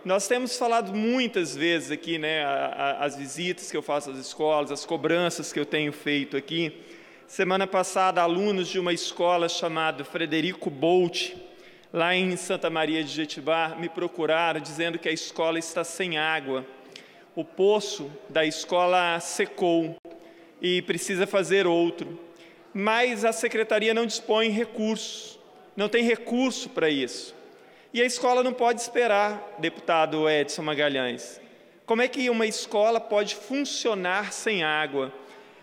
Nós temos falado muitas vezes aqui, né, as visitas que eu faço às escolas, as cobranças que eu tenho feito aqui. Semana passada, alunos de uma escola chamada Frederico Bolt, lá em Santa Maria de Jetibá, me procuraram dizendo que a escola está sem água. O poço da escola secou e precisa fazer outro. Mas a secretaria não dispõe de recursos, não tem recurso para isso. E a escola não pode esperar, deputado Edson Magalhães. Como é que uma escola pode funcionar sem água?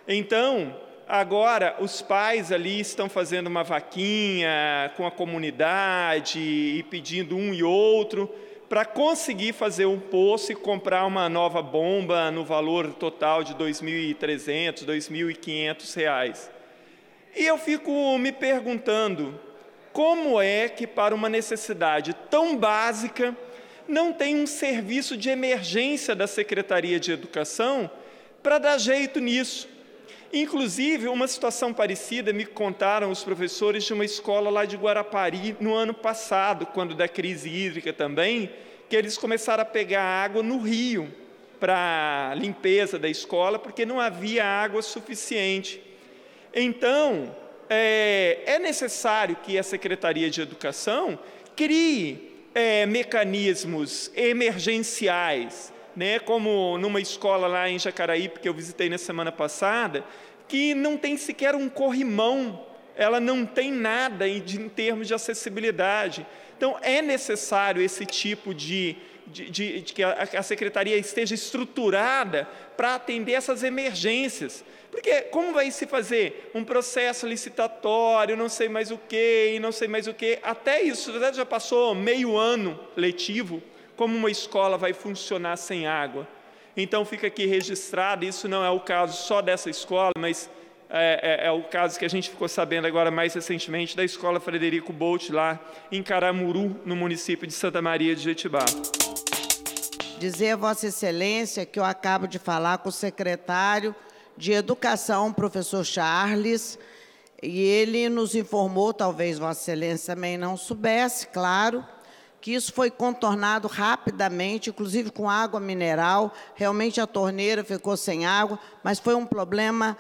Então, agora, os pais ali estão fazendo uma vaquinha com a comunidade e pedindo um e outro para conseguir fazer um poço e comprar uma nova bomba no valor total de R$ 2.300, R$ 2.500. E eu fico me perguntando, como é que para uma necessidade tão básica não tem um serviço de emergência da Secretaria de Educação para dar jeito nisso? Inclusive, uma situação parecida me contaram os professores de uma escola lá de Guarapari no ano passado, quando da crise hídrica também, que eles começaram a pegar água no rio para limpeza da escola, porque não havia água suficiente. Então, é necessário que a Secretaria de Educação crie mecanismos emergenciais, né, como numa escola lá em Jacaraípe, que eu visitei na semana passada, que não tem sequer um corrimão, ela não tem nada em termos de acessibilidade. Então, é necessário esse tipo de que a Secretaria esteja estruturada para atender essas emergências. Porque como vai se fazer um processo licitatório, não sei mais o quê, e não sei mais o quê, até isso já passou meio ano letivo, como uma escola vai funcionar sem água. Então, fica aqui registrado, isso não é o caso só dessa escola, mas é o caso que a gente ficou sabendo agora mais recentemente da Escola Frederico Bolt, lá em Caramuru, no município de Santa Maria de Jetibá. Dizer a Vossa Excelência que eu acabo de falar com o secretário de Educação, professor Charles, e ele nos informou, talvez Vossa Excelência também não soubesse, claro, que isso foi contornado rapidamente, inclusive com água mineral. Realmente a torneira ficou sem água, mas foi um problema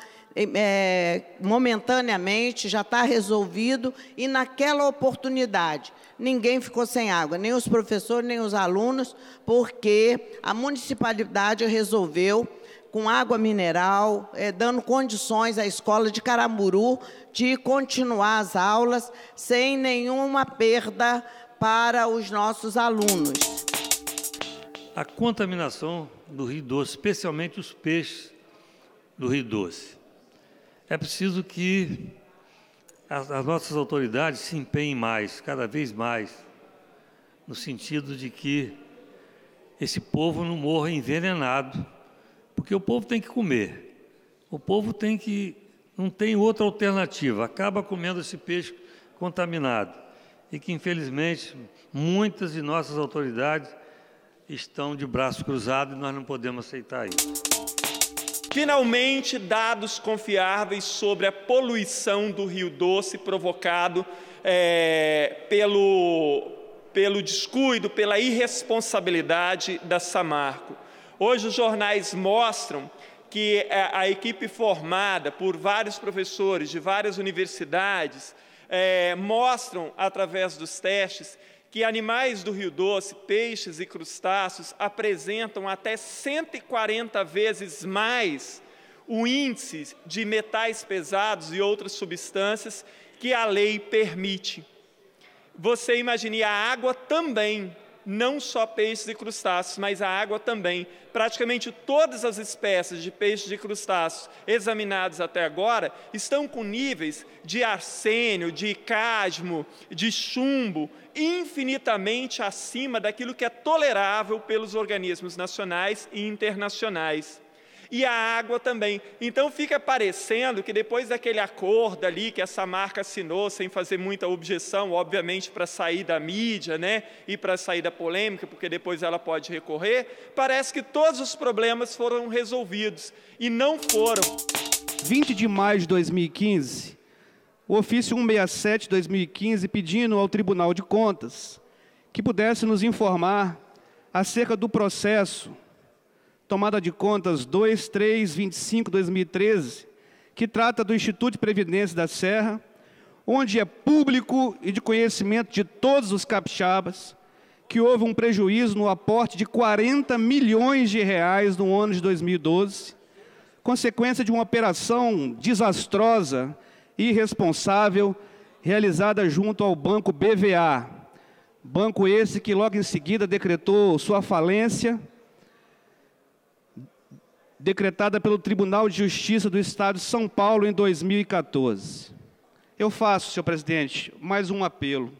momentaneamente, já está resolvido, e naquela oportunidade ninguém ficou sem água, nem os professores, nem os alunos, porque a municipalidade resolveu, com água mineral, dando condições à escola de Caramuru de continuar as aulas sem nenhuma perda para os nossos alunos. A contaminação do Rio Doce, especialmente os peixes do Rio Doce. É preciso que as nossas autoridades se empenhem mais, cada vez mais, no sentido de que esse povo não morra envenenado, porque o povo tem que comer, o povo não tem outra alternativa, acaba comendo esse peixe contaminado, e que, infelizmente, muitas de nossas autoridades estão de braços cruzados e nós não podemos aceitar isso. Finalmente, dados confiáveis sobre a poluição do Rio Doce provocado pelo descuido, pela irresponsabilidade da Samarco. Hoje os jornais mostram que a equipe formada por vários professores de várias universidades mostram, através dos testes, que animais do Rio Doce, peixes e crustáceos, apresentam até 140 vezes mais o índice de metais pesados e outras substâncias que a lei permite. Você imagine, a água também, não só peixes e crustáceos, mas a água também. Praticamente todas as espécies de peixes e crustáceos examinados até agora estão com níveis de arsênio, de cádmio, de chumbo, infinitamente acima daquilo que é tolerável pelos organismos nacionais e internacionais. E a água também. Então fica parecendo que depois daquele acordo ali que essa marca assinou, sem fazer muita objeção, obviamente para sair da mídia, né, e para sair da polêmica, porque depois ela pode recorrer, parece que todos os problemas foram resolvidos, e não foram. 20 de maio de 2015, o ofício 167 de 2015 pedindo ao Tribunal de Contas que pudesse nos informar acerca do processo Tomada de Contas 2325/2013, que trata do Instituto de Previdência da Serra, onde é público e de conhecimento de todos os capixabas que houve um prejuízo no aporte de 40 milhões de reais no ano de 2012, consequência de uma operação desastrosa e irresponsável realizada junto ao Banco BVA. Banco esse que logo em seguida decretou sua falência, decretada pelo Tribunal de Justiça do Estado de São Paulo em 2014. Eu faço, senhor presidente, mais um apelo.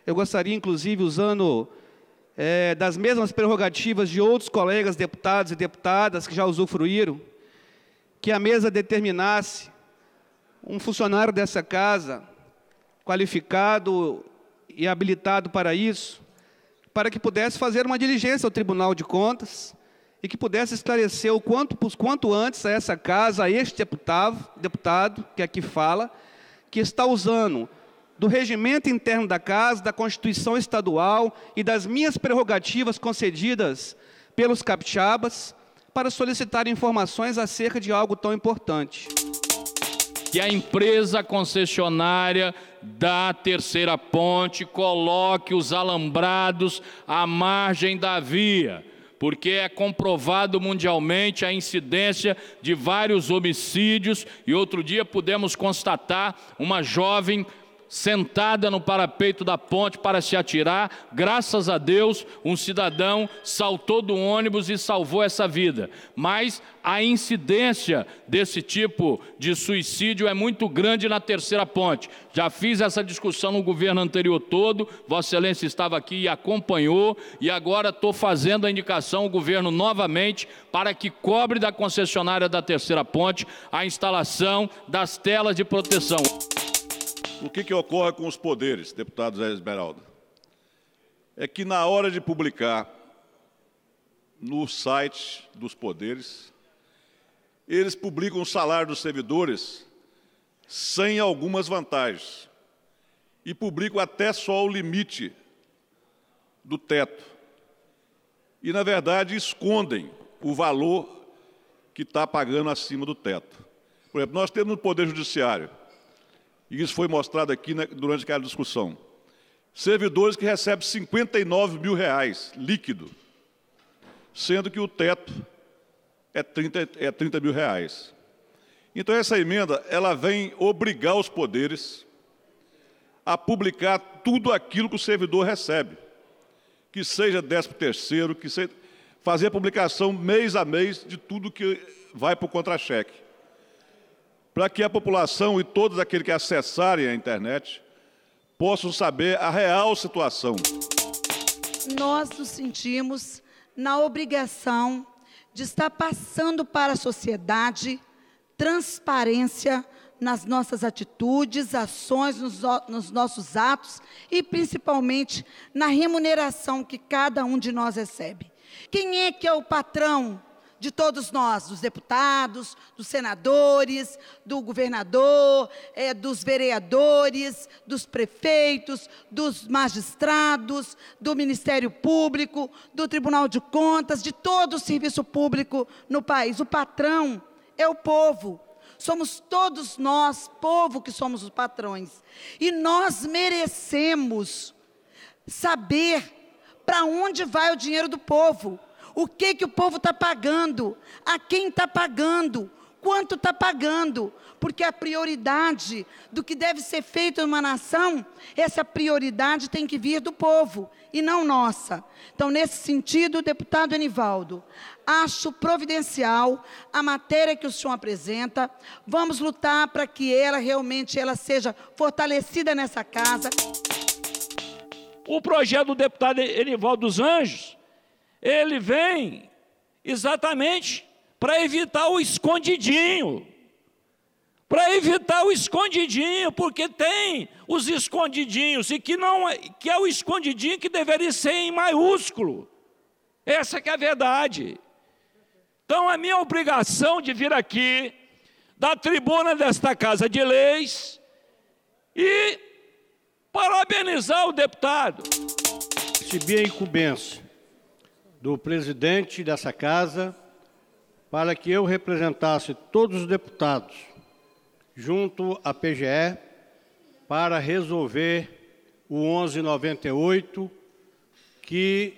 Eu gostaria, inclusive, usando das mesmas prerrogativas de outros colegas deputados e deputadas que já usufruíram, que a mesa determinasse um funcionário dessa casa, qualificado e habilitado para isso, para que pudesse fazer uma diligência ao Tribunal de Contas e que pudesse esclarecer o quanto antes a essa casa, a este deputado que aqui fala, que está usando do regimento interno da casa, da Constituição Estadual e das minhas prerrogativas concedidas pelos capixabas para solicitar informações acerca de algo tão importante. Que a empresa concessionária da Terceira Ponte coloque os alambrados à margem da via, porque é comprovado mundialmente a incidência de vários homicídios, e outro dia pudemos constatar uma jovem sentada no parapeito da ponte para se atirar. Graças a Deus, um cidadão saltou do ônibus e salvou essa vida. Mas a incidência desse tipo de suicídio é muito grande na Terceira Ponte. Já fiz essa discussão no governo anterior todo, Vossa Excelência estava aqui e acompanhou, e agora estou fazendo a indicação ao governo novamente para que cobre da concessionária da Terceira Ponte a instalação das telas de proteção. O que ocorre com os poderes, deputado Zé Esmeralda? É que na hora de publicar no site dos poderes, eles publicam o salário dos servidores sem algumas vantagens e publicam até só o limite do teto. E, na verdade, escondem o valor que está pagando acima do teto. Por exemplo, nós temos no Poder Judiciário, e isso foi mostrado aqui durante aquela discussão, servidores que recebem 59 mil reais líquido, sendo que o teto é 30 mil reais. Então, essa emenda ela vem obrigar os poderes a publicar tudo aquilo que o servidor recebe, que seja 13º, que seja fazer a publicação mês a mês de tudo que vai para o contra-cheque, para que a população e todos aqueles que acessarem a internet possam saber a real situação. Nós nos sentimos na obrigação de estar passando para a sociedade transparência nas nossas atitudes, ações, nos nossos atos e, principalmente, na remuneração que cada um de nós recebe. Quem é que é o patrão de todos nós, dos deputados, dos senadores, do governador, dos vereadores, dos prefeitos, dos magistrados, do Ministério Público, do Tribunal de Contas, de todo o serviço público no país? O patrão é o povo. Somos todos nós, povo, que somos os patrões. E nós merecemos saber para onde vai o dinheiro do povo. O que o povo está pagando? A quem está pagando? Quanto está pagando? Porque a prioridade do que deve ser feito numa nação, essa prioridade tem que vir do povo e não nossa. Então, nesse sentido, deputado Enivaldo, acho providencial a matéria que o senhor apresenta. Vamos lutar para que ela realmente seja fortalecida nessa casa. O projeto do deputado Enivaldo dos Anjos, ele vem exatamente para evitar o escondidinho. Para evitar o escondidinho, porque tem os escondidinhos, e que é o escondidinho que deveria ser em maiúsculo. Essa que é a verdade. Então, a minha obrigação de vir aqui, da tribuna desta Casa de Leis, e parabenizar o deputado. Recebi a incumbência do presidente dessa casa para que eu representasse todos os deputados junto à PGE para resolver o 1198, que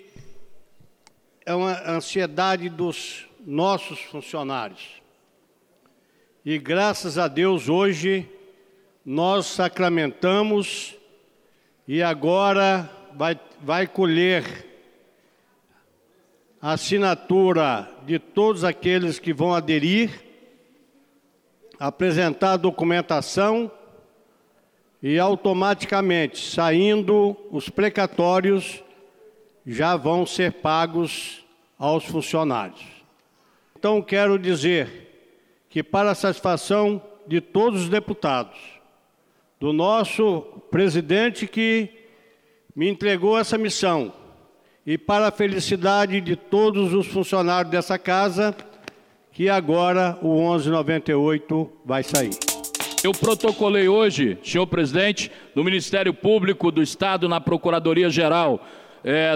é uma ansiedade dos nossos funcionários. E graças a Deus hoje nós sacramentamos e agora vai colher a assinatura de todos aqueles que vão aderir, apresentar a documentação e automaticamente, saindo os precatórios, já vão ser pagos aos funcionários. Então, quero dizer que, para a satisfação de todos os deputados, do nosso presidente que me entregou essa missão, e para a felicidade de todos os funcionários dessa casa, que agora o 1198 vai sair. Eu protocolei hoje, senhor presidente, no Ministério Público do Estado, na Procuradoria-Geral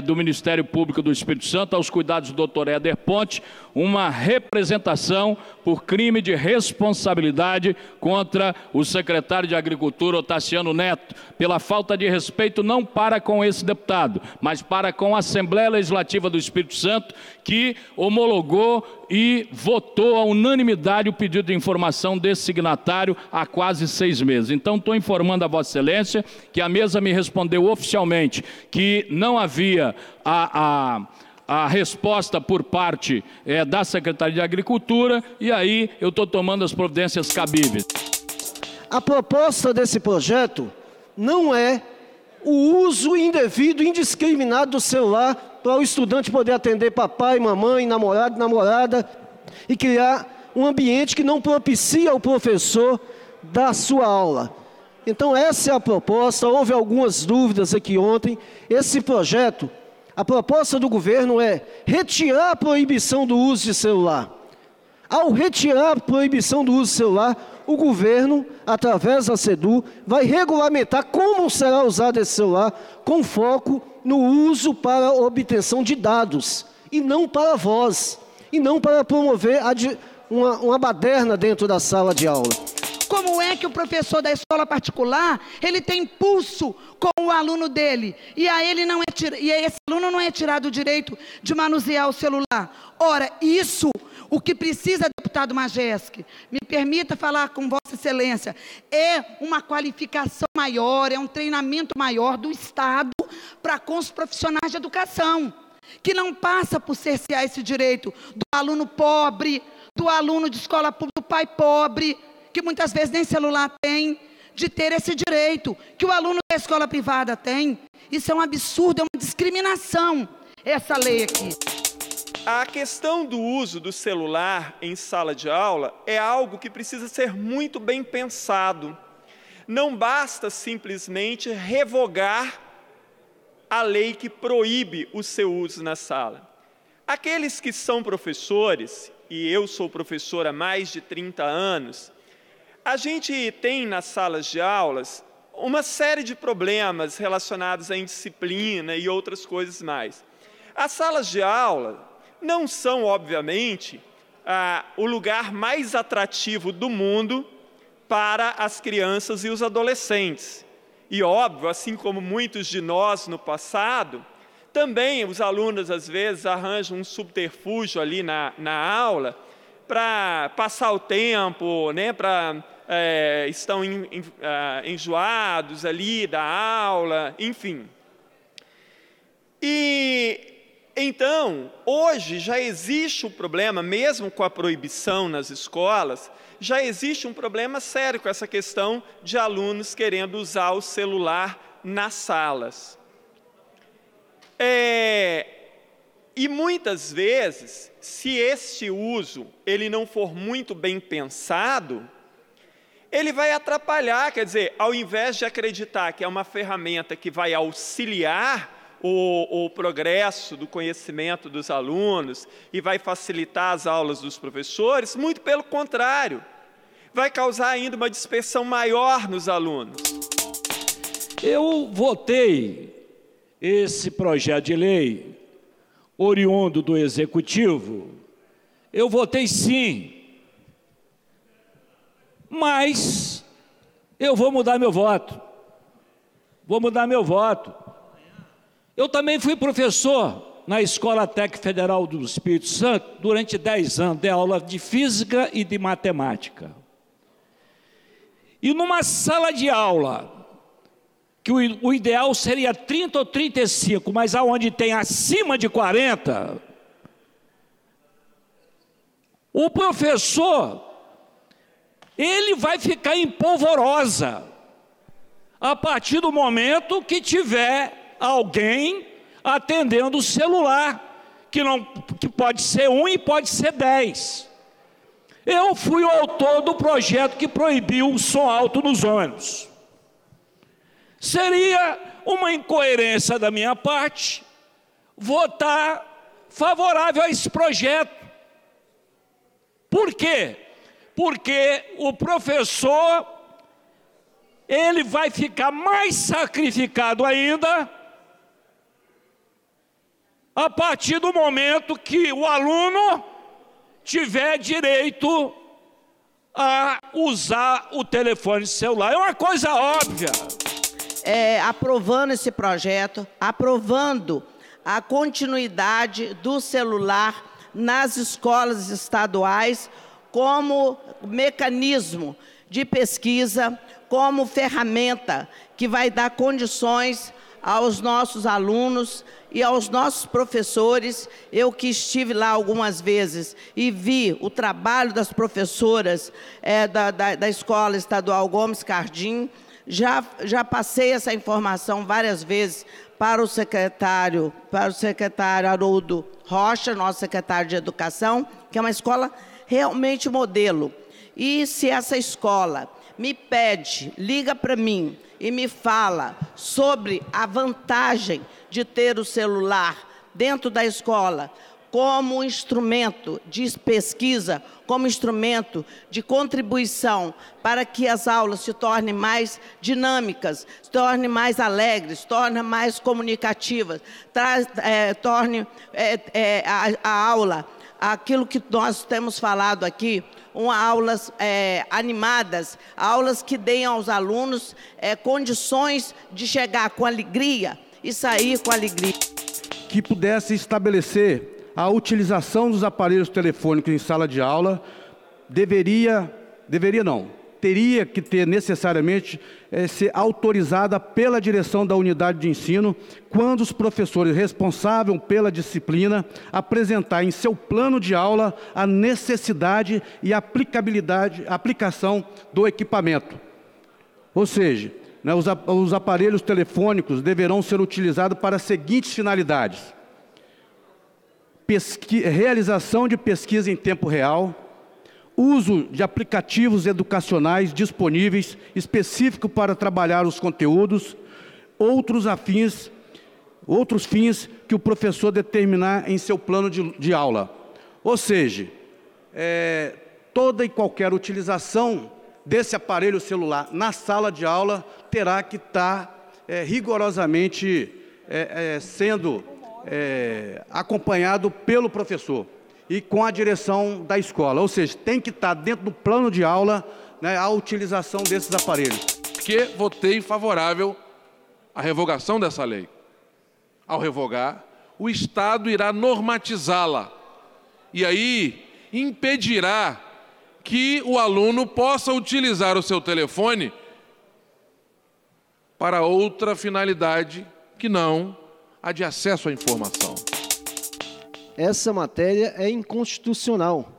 do Ministério Público do Espírito Santo, aos cuidados do Dr. Éder Ponte, uma representação por crime de responsabilidade contra o secretário de Agricultura, Otaciano Neto, pela falta de respeito não para com esse deputado, mas para com a Assembleia Legislativa do Espírito Santo, que homologou e votou à unanimidade o pedido de informação desse signatário há quase 6 meses. Então, estou informando a Vossa Excelência que a mesa me respondeu oficialmente que não havia a resposta por parte da Secretaria de Agricultura, e aí eu estou tomando as providências cabíveis. A proposta desse projeto não é o uso indevido, indiscriminado do celular para o estudante poder atender papai, mamãe, namorado, namorada e criar um ambiente que não propicia ao professor dar sua aula. Então essa é a proposta. Houve algumas dúvidas aqui ontem. Esse projeto, a proposta do governo é retirar a proibição do uso de celular. Ao retirar a proibição do uso de celular, o governo, através da SEDU, vai regulamentar como será usado esse celular, com foco no uso para obtenção de dados, e não para voz, e não para promover uma baderna dentro da sala de aula. Como é que o professor da escola particular, ele tem pulso com o aluno dele, e a ele não e a esse aluno não é tirado o direito de manusear o celular? Ora, isso, o que precisa, deputado Majeski, me permita falar com Vossa Excelência, é uma qualificação maior, é um treinamento maior do Estado para com os profissionais de educação, que não passa por cercear esse direito do aluno pobre, do aluno de escola pública, do pai pobre, que muitas vezes nem celular tem, de ter esse direito, que o aluno da escola privada tem. Isso é um absurdo, é uma discriminação, essa lei aqui. A questão do uso do celular em sala de aula é algo que precisa ser muito bem pensado. Não basta simplesmente revogar a lei que proíbe o seu uso na sala. Aqueles que são professores, e eu sou professor há mais de 30 anos, a gente tem nas salas de aulas uma série de problemas relacionados à indisciplina e outras coisas mais. As salas de aula não são, obviamente, o lugar mais atrativo do mundo para as crianças e os adolescentes. E, óbvio, assim como muitos de nós no passado, também os alunos, às vezes, arranjam um subterfúgio ali na aula para passar o tempo, né, estão enjoados ali da aula, enfim. E então, hoje já existe um problema, mesmo com a proibição nas escolas, já existe um problema sério com essa questão de alunos querendo usar o celular nas salas. E muitas vezes, se este uso ele não for muito bem pensado, ele vai atrapalhar, quer dizer, ao invés de acreditar que é uma ferramenta que vai auxiliar o progresso do conhecimento dos alunos e vai facilitar as aulas dos professores, muito pelo contrário, vai causar ainda uma dispersão maior nos alunos. Eu votei esse projeto de lei oriundo do Executivo, eu votei sim. Mas eu vou mudar meu voto. Vou mudar meu voto. Eu também fui professor na Escola Técnica Federal do Espírito Santo durante 10 anos, de aula de física e de matemática. E numa sala de aula, que o ideal seria 30 ou 35, mas aonde tem acima de 40, o professor, ele vai ficar em polvorosa a partir do momento que tiver alguém atendendo o celular, que pode ser 1 e pode ser 10. Eu fui o autor do projeto que proibiu o som alto nos ônibus. Seria uma incoerência da minha parte votar favorável a esse projeto. Por quê? Porque o professor, ele vai ficar mais sacrificado ainda a partir do momento que o aluno tiver direito a usar o telefone celular. É uma coisa óbvia. Aprovando esse projeto, aprovando a continuidade do celular nas escolas estaduais como mecanismo de pesquisa, como ferramenta que vai dar condições aos nossos alunos e aos nossos professores. Eu que estive lá algumas vezes e vi o trabalho das professoras da Escola Estadual Gomes Cardim, já passei essa informação várias vezes para o secretário Haroldo Rocha, nosso secretário de Educação, que é uma escola realmente modelo. E se essa escola me pede, liga para mim e me fala sobre a vantagem de ter o celular dentro da escola como instrumento de pesquisa, como instrumento de contribuição para que as aulas se tornem mais dinâmicas, se tornem mais alegres, se tornem mais comunicativas, torne a aula aquilo que nós temos falado aqui, aulas animadas, aulas que deem aos alunos condições de chegar com alegria e sair com alegria. Que pudesse estabelecer a utilização dos aparelhos telefônicos em sala de aula, teria que ter necessariamente ser autorizada pela direção da unidade de ensino, quando os professores responsáveis pela disciplina apresentar em seu plano de aula a necessidade e aplicação do equipamento. Ou seja, os aparelhos telefônicos deverão ser utilizados para as seguintes finalidades: realização de pesquisa em tempo real, uso de aplicativos educacionais disponíveis, específicos para trabalhar os conteúdos, outros fins que o professor determinar em seu plano de aula. Ou seja, toda e qualquer utilização desse aparelho celular na sala de aula terá que estar rigorosamente sendo acompanhado pelo professor e com a direção da escola. Ou seja, tem que estar dentro do plano de aula, a utilização desses aparelhos. Porque votei favorável à revogação dessa lei. Ao revogar, o Estado irá normatizá-la e aí impedirá que o aluno possa utilizar o seu telefone para outra finalidade que não a de acesso à informação. Essa matéria é inconstitucional.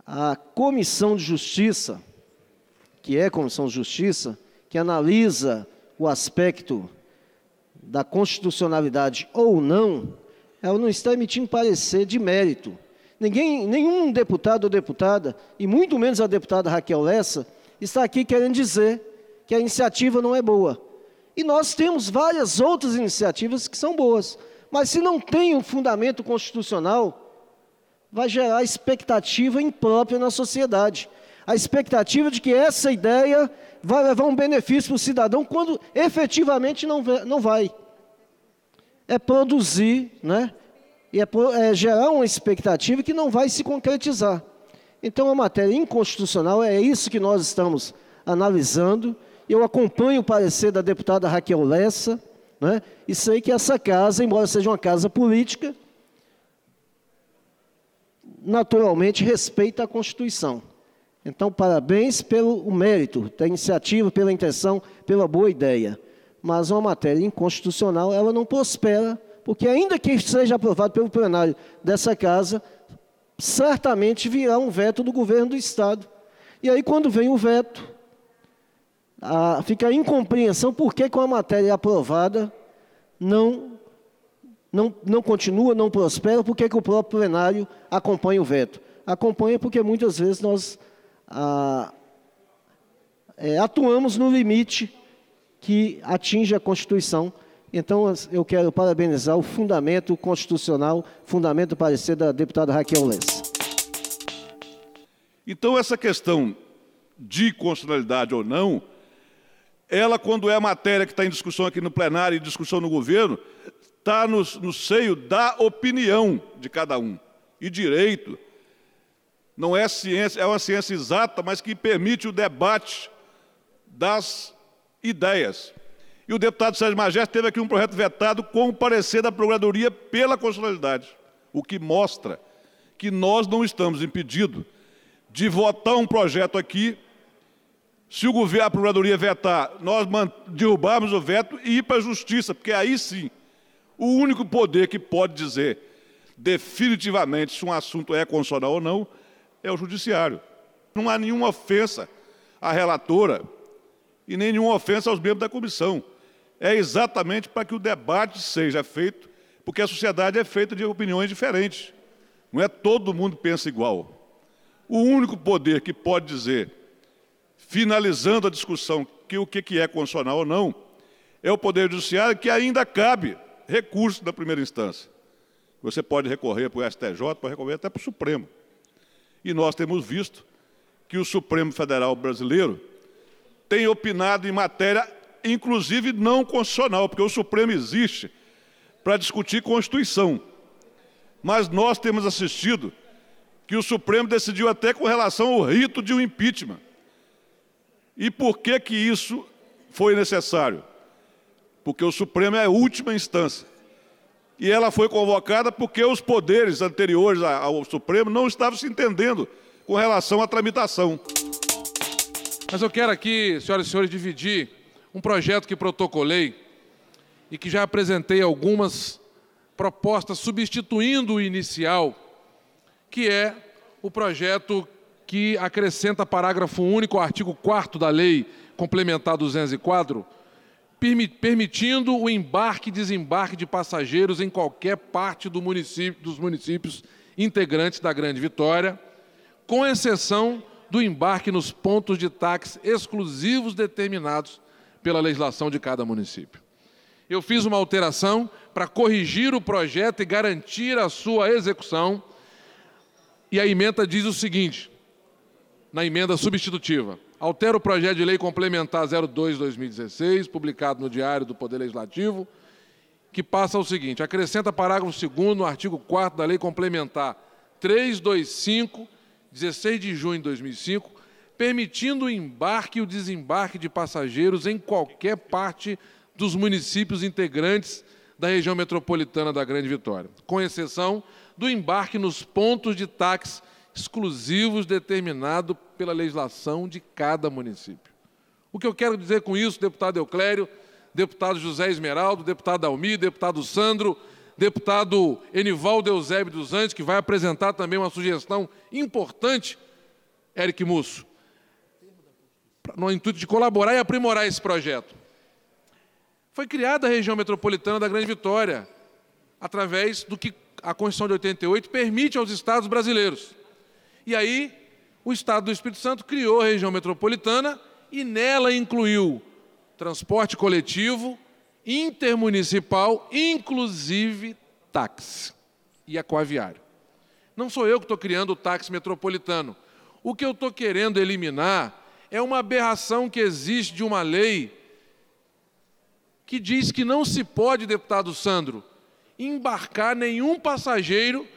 A Comissão de Justiça, que é a Comissão de Justiça, que analisa o aspecto da constitucionalidade ou não, ela não está emitindo parecer de mérito. Nenhum deputado ou deputada, e muito menos a deputada Raquel Lessa, está aqui querendo dizer que a iniciativa não é boa. E nós temos várias outras iniciativas que são boas, mas se não tem um fundamento constitucional, vai gerar expectativa imprópria na sociedade. A expectativa de que essa ideia vai levar um benefício para o cidadão, quando efetivamente não vai. É produzir, e gerar uma expectativa que não vai se concretizar. Então, a matéria inconstitucional é isso que nós estamos analisando. Eu acompanho o parecer da deputada Raquel Lessa, né, e sei que essa casa, embora seja uma casa política, naturalmente respeita a Constituição. Então, parabéns pelo mérito da iniciativa, pela intenção, pela boa ideia. Mas uma matéria inconstitucional, ela não prospera, porque ainda que seja aprovado pelo plenário dessa casa, certamente virá um veto do governo do Estado. E aí, quando vem o veto, fica a incompreensão por que uma matéria aprovada não continua, não prospera, por que o próprio plenário acompanha o veto. Acompanha porque muitas vezes nós atuamos no limite que atinge a Constituição. Então, eu quero parabenizar o fundamento constitucional, fundamento do parecer da deputada Raquel Lessa. Então, essa questão de constitucionalidade ou não, ela, quando é a matéria que está em discussão aqui no plenário e discussão no governo, está no seio da opinião de cada um. E direito não é ciência, é uma ciência exata, mas que permite o debate das ideias. E o deputado Sérgio Magés teve aqui um projeto vetado com o parecer da Procuradoria pela constitucionalidade, o que mostra que nós não estamos impedidos de votar um projeto aqui. Se a Procuradoria vetar, nós derrubarmos o veto e ir para a Justiça, porque aí sim, o único poder que pode dizer definitivamente se um assunto é constitucional ou não é o Judiciário. Não há nenhuma ofensa à relatora e nem nenhuma ofensa aos membros da comissão. É exatamente para que o debate seja feito, porque a sociedade é feita de opiniões diferentes. Não é todo mundo pensa igual. O único poder que pode dizer, finalizando a discussão, que o que é constitucional ou não, é o Poder Judiciário, que ainda cabe recurso da primeira instância. Você pode recorrer para o STJ, pode recorrer até para o Supremo. E nós temos visto que o Supremo Federal Brasileiro tem opinado em matéria, inclusive não constitucional, porque o Supremo existe para discutir Constituição. Mas nós temos assistido que o Supremo decidiu até com relação ao rito de um impeachment. E por que isso foi necessário? Porque o Supremo é a última instância. E ela foi convocada porque os poderes anteriores ao Supremo não estavam se entendendo com relação à tramitação. Mas eu quero aqui, senhoras e senhores, dividir um projeto que protocolei e que já apresentei algumas propostas substituindo o inicial, que é o projeto que acrescenta parágrafo único ao artigo 4º da Lei Complementar 204, permitindo o embarque e desembarque de passageiros em qualquer parte dos municípios integrantes da Grande Vitória, com exceção do embarque nos pontos de táxi exclusivos determinados pela legislação de cada município. Eu fiz uma alteração para corrigir o projeto e garantir a sua execução, e a emenda diz o seguinte, na emenda substitutiva: altera o projeto de lei complementar 02/2016, publicado no Diário do Poder Legislativo, que passa ao seguinte: acrescenta parágrafo 2º no artigo 4º da lei complementar 325, 16 de junho de 2005, permitindo o embarque e o desembarque de passageiros em qualquer parte dos municípios integrantes da região metropolitana da Grande Vitória, com exceção do embarque nos pontos de táxi exclusivos determinado pela legislação de cada município. O que eu quero dizer com isso, deputado Euclério, deputado José Esmeraldo, deputado Almir, deputado Sandro, deputado Enivaldo Eusébio dos Anjos, que vai apresentar também uma sugestão importante, Éric Musso, no intuito de colaborar e aprimorar esse projeto. Foi criada a região metropolitana da Grande Vitória, através do que a Constituição de 88 permite aos estados brasileiros. E aí, o Estado do Espírito Santo criou a região metropolitana e nela incluiu transporte coletivo, intermunicipal, inclusive táxi e aquaviário. Não sou eu que estou criando o táxi metropolitano. O que eu estou querendo eliminar é uma aberração que existe de uma lei que diz que não se pode, deputado Sandro, embarcar nenhum passageiro,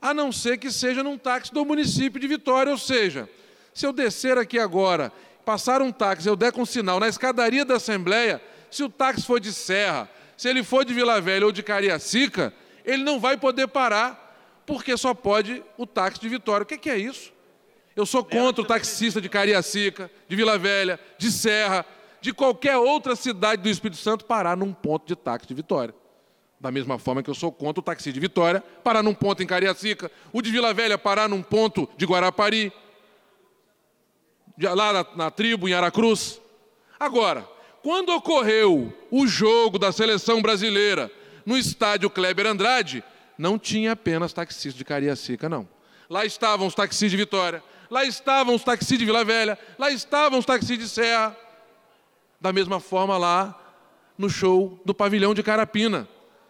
a não ser que seja num táxi do município de Vitória. Ou seja, se eu descer aqui agora, passar um táxi, eu der com sinal na escadaria da Assembleia, se o táxi for de Serra, se ele for de Vila Velha ou de Cariacica, ele não vai poder parar, porque só pode o táxi de Vitória. O que é isso? Eu sou contra o taxista de Cariacica, de Vila Velha, de Serra, de qualquer outra cidade do Espírito Santo parar num ponto de táxi de Vitória. Da mesma forma que eu sou contra o taxista de Vitória parar num ponto em Cariacica, o de Vila Velha parar num ponto de Guarapari, lá na tribo, em Aracruz. Agora, quando ocorreu o jogo da seleção brasileira no estádio Kleber Andrade, não tinha apenas taxistas de Cariacica, não. Lá estavam os taxistas de Vitória, lá estavam os taxistas de Vila Velha, lá estavam os taxistas de Serra. Da mesma forma lá no show do Pavilhão de Carapina.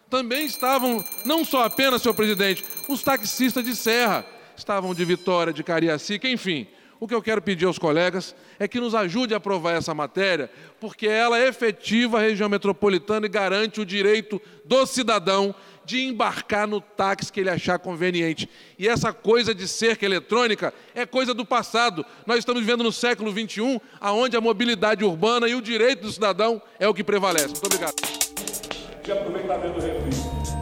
Também estavam, não só apenas, senhor presidente, os taxistas de Serra, estavam de Vitória, de Cariacica, enfim. O que eu quero pedir aos colegas é que nos ajude a aprovar essa matéria, porque ela efetiva a região metropolitana e garante o direito do cidadão de embarcar no táxi que ele achar conveniente. E essa coisa de cerca eletrônica é coisa do passado. Nós estamos vivendo no século XXI, onde a mobilidade urbana e o direito do cidadão é o que prevalece. Muito obrigado. De aproveitamento do refri.